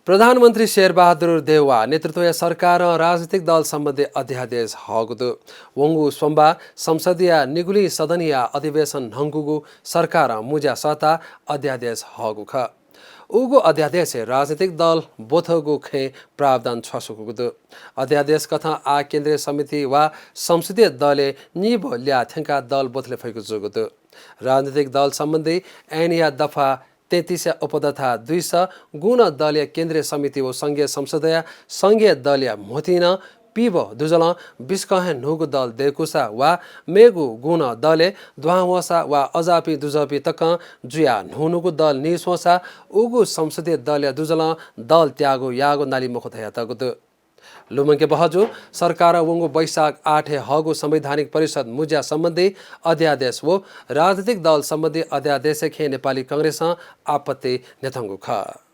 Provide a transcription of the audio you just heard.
प्रधानमन्त्री शेरबहादुर देउवा नेतृत्वಯ ಸರ್ಕಾರ ರಾಜನೈತಿಕ ದಳ ಸಂಬಂಧಿ ಅಧ್ಯಾದೇಶ ಹಾಗುದು ಒಂಗು ಸೋಮವಾರ ಸಂಸದೀಯ ನಿಗುಲಿ ಸದನೀಯ ಅಧಿವೇಶನ ಹಂಗುಗು ಸರ್ಕಾರ ಮುಜಾ ಸತಾ अध्यादेश हागुख उगो अध्यादेश राजनीतिक दल बोथगु खे प्रावधान छसुगुदु अध्यादेश कथा आ केन्द्रीय समिति वा संसदीय दलले निबो ल्या थेंका दल बोथले फैगु जुगुदु राजनीतिक दल सम्बन्धी ऐनिया दफा 33 उपदथा 200 गुण दलीय केन्द्रीय समिति व संघीय संसदीय संघीय दलीय मोथिन पिब दुजल बिस्कहे नुगु दल देकुसा वा मेगु गुण दले द्वावसा वा अजापि दुजपि तक जुया नुनुगु दल निसोसा उगु संसदीय दलीय दुजल दल त्यागु यागु नाली मुखतया तगुदु लुमंके बहजु सरकार वंगु बैशाख 8 हगु संवैधानिक परिषद मुज्या सम्बन्धी अध्यादेश वो राजनीतिक दल सम्बन्धी अध्यादेश खे नेपाली कांग्रेस आपत्ति नेथंगु ख